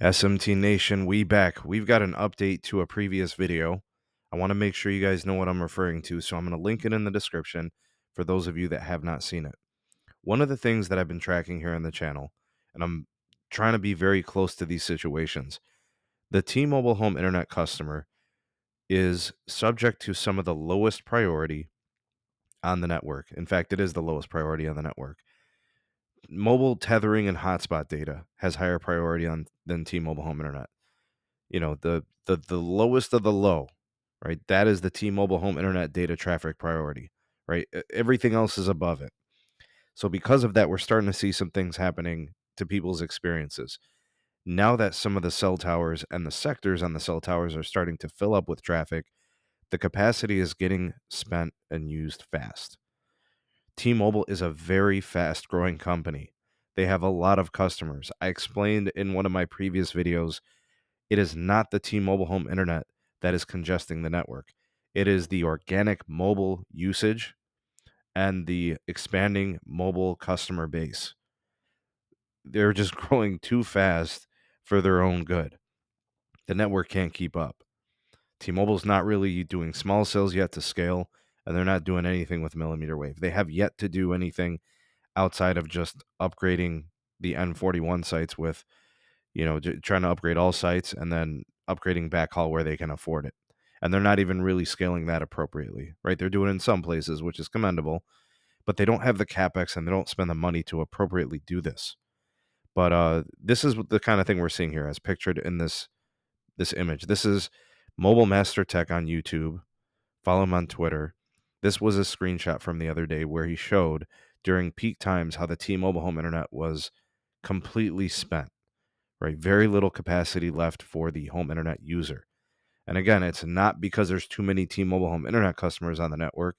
SMT Nation, we back. We've got an update to a previous video. I want to make sure you guys know what I'm referring to, so I'm going to link it in the description for those of you that have not seen it. One of the things that I've been tracking here on the channel, and I'm trying to be very close to these situations, the T-Mobile home internet customer is subject to some of the lowest priority on the network. In fact, it is the lowest priority on the network. Mobile tethering and hotspot data has higher priority than T-Mobile home internet. You know, the lowest of the low, right? That is the T-Mobile home internet data traffic priority, right? Everything else is above it. So because of that, we're starting to see some things happening to people's experiences. Now that some of the cell towers and the sectors on the cell towers are starting to fill up with traffic, the capacity is getting spent and used fast. T-Mobile is a very fast-growing company. They have a lot of customers. I explained in one of my previous videos, it is not the T-Mobile home internet that is congesting the network. It is the organic mobile usage and the expanding mobile customer base. They're just growing too fast for their own good. The network can't keep up. T-Mobile's not really doing small cells yet to scale, and they're not doing anything with mmWave. They have yet to do anything outside of just upgrading the N41 sites with, trying to upgrade all sites and then upgrading backhaul where they can afford it. And they're not even really scaling that appropriately, right? They're doing it in some places, which is commendable, but they don't have the CapEx and they don't spend the money to appropriately do this. But this is the kind of thing we're seeing here as pictured in this image. This is Mobile Master Tech on YouTube. Follow him on Twitter. This was a screenshot from the other day where he showed during peak times how the T-Mobile home internet was completely spent, right? Very little capacity left for the home internet user. And again, it's not because there's too many T-Mobile home internet customers on the network.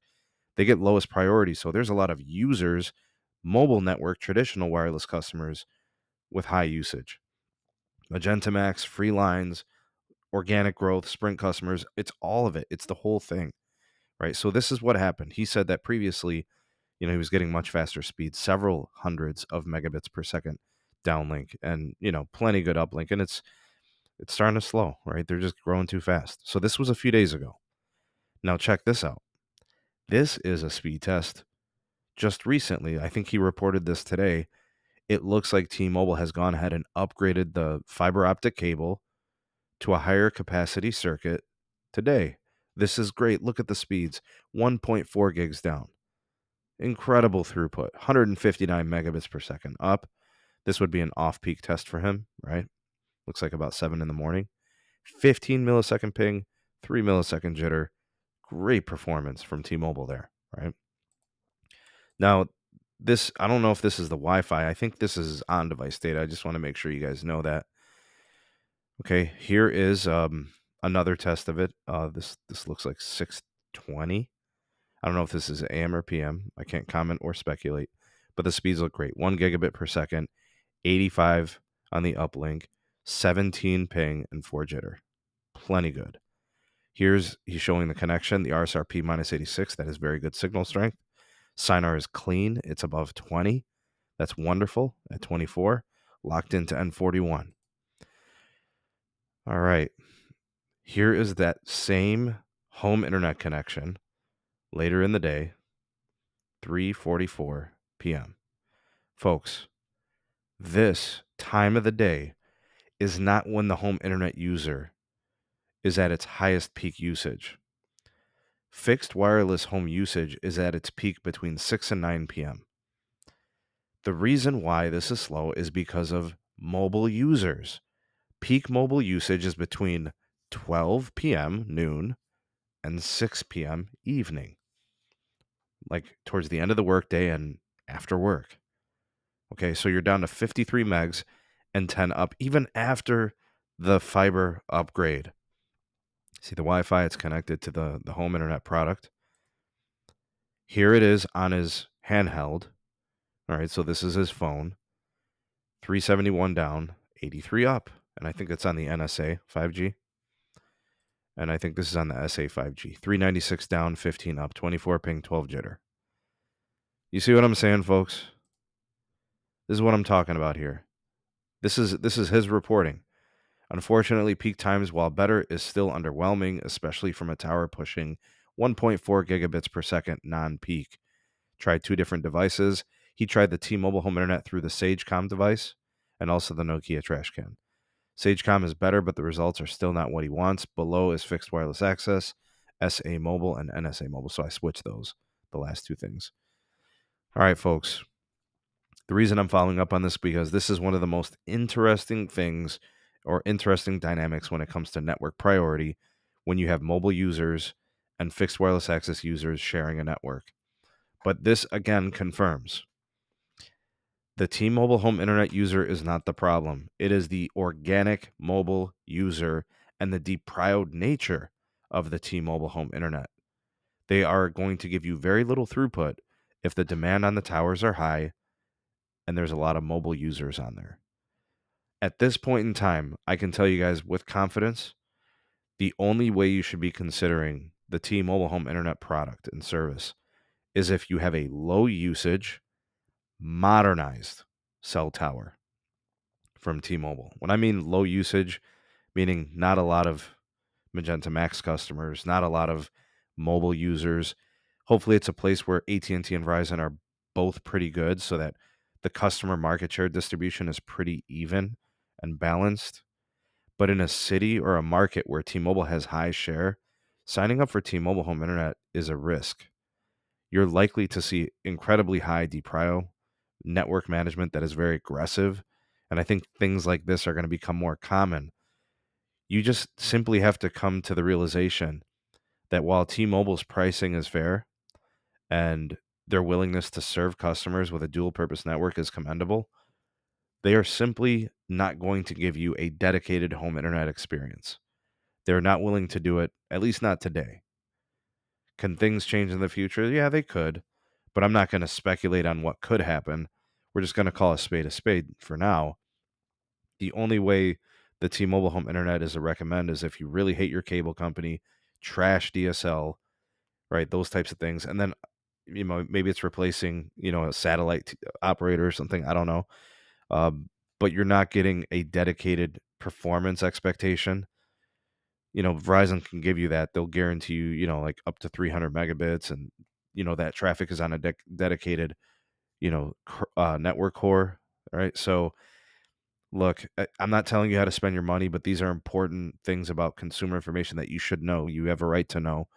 They get lowest priority. So there's a lot of users, mobile network, traditional wireless customers with high usage. Magenta MAX, free lines, organic growth, Sprint customers, it's all of it. It's the whole thing, right? So this is what happened. He said that previously, he was getting much faster speeds, several hundreds of megabits per second downlink and, plenty good uplink. And it's starting to slow, right? They're just growing too fast. So this was a few days ago. Now check this out. This is a speed test just recently. I think he reported this today. It looks like T-Mobile has gone ahead and upgraded the fiber optic cable to a higher capacity circuit today. This is great. Look at the speeds. 1.4 gigs down. Incredible throughput. 159 megabits per second up. This would be an off-peak test for him, right? Looks like about 7 in the morning. 15 millisecond ping, 3 millisecond jitter. Great performance from T-Mobile there, right? Now, this, I don't know if this is the Wi-Fi. I think this is on-device data. I just want to make sure you guys know that. Okay, here is another test of it. This looks like 620. I don't know if this is AM or PM. I can't comment or speculate, but the speeds look great. 1 gigabit per second, 85 on the uplink, 17 ping, and 4 jitter. Plenty good. He's showing the connection, the RSRP minus 86. That is very good signal strength. SINAR is clean. It's above 20. That's wonderful at 24. Locked into N41. All right. Here is that same home internet connection later in the day, 3:44 p.m. Folks, this time of the day is not when the home internet user is at its highest peak usage. Fixed wireless home usage is at its peak between 6 and 9 p.m. The reason why this is slow is because of mobile users. Peak mobile usage is between 12 p.m. noon and 6 p.m. evening, like towards the end of the workday and after work. Okay, so you're down to 53 megs and 10 up, even after the fiber upgrade. See the Wi-Fi, it's connected to the home internet product. Here it is on his handheld. All right, so this is his phone. 371 down, 83 up. And I think it's on the NSA 5G. And I think this is on the SA 5G. 396 down, 15 up, 24 ping, 12 jitter. You see what I'm saying, folks? This is what I'm talking about here. This is his reporting. Unfortunately, peak times, while better, is still underwhelming, especially from a tower pushing 1.4 gigabits per second non-peak. Tried 2 different devices. He tried the T-Mobile home internet through the Sagecom device and also the Nokia trash can. Sagecom is better, but the results are still not what he wants. Below is fixed wireless access, SA Mobile, and NSA Mobile. So I switched those, the last 2 things. All right, folks. The reason I'm following up on this because this is one of the most interesting things or interesting dynamics when it comes to network priority when you have mobile users and fixed wireless access users sharing a network. But this again confirms the T-Mobile home internet user is not the problem. It is the organic mobile user and the deprived nature of the T-Mobile home internet. They are going to give you very little throughput if the demand on the towers are high and there's a lot of mobile users on there. At this point in time, I can tell you guys with confidence, the only way you should be considering the T-Mobile home internet product and service is if you have a low usage, modernized cell tower from T-Mobile. When I mean low usage, meaning not a lot of Magenta MAX customers, not a lot of mobile users. Hopefully it's a place where AT&T and Verizon are both pretty good so that the customer market share distribution is pretty even and balanced. But in a city or a market where T-Mobile has high share, signing up for T-Mobile home internet is a risk. You're likely to see incredibly high DPRIO network management that is very aggressive. And I think things like this are going to become more common. You just simply have to come to the realization that while T-Mobile's pricing is fair and their willingness to serve customers with a dual purpose network is commendable, they are simply not going to give you a dedicated home internet experience. They're not willing to do it, at least not today. Can things change in the future? Yeah, they could, but I'm not going to speculate on what could happen. We're just going to call a spade for now. The only way the T-Mobile home internet is to recommend is if you really hate your cable company, trash DSL, right? Those types of things. And then, maybe it's replacing, a satellite operator or something. I don't know. But you're not getting a dedicated performance expectation. Verizon can give you that. They'll guarantee you, like up to 300 megabits and, that traffic is on a dedicated, network core. Right. So look, I'm not telling you how to spend your money, but these are important things about consumer information that you should know. You have a right to know.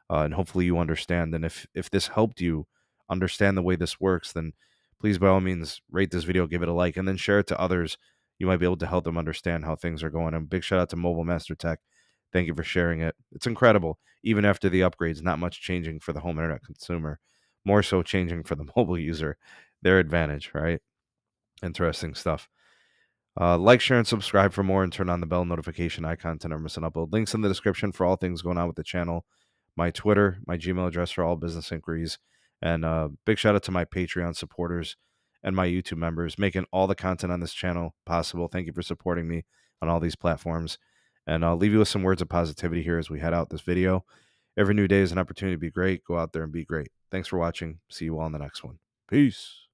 And hopefully you understand. And if this helped you understand the way this works, then please, by all means, rate this video, give it a like, and then share it to others. You might be able to help them understand how things are going. And big shout out to Mobile Master Tech. Thank you for sharing it. It's incredible. Even after the upgrades, not much changing for the home internet consumer, more so changing for the mobile user, their advantage, right? Interesting stuff. Like, share, and subscribe for more, and turn on the bell notification icon to never miss an upload. Links in the description for all things going on with the channel. My Twitter, my Gmail address for all business inquiries. And big shout out to my Patreon supporters and my YouTube members, making all the content on this channel possible. Thank you for supporting me on all these platforms. And I'll leave you with some words of positivity here as we head out this video. Every new day is an opportunity to be great. Go out there and be great. Thanks for watching. See you all in the next one. Peace.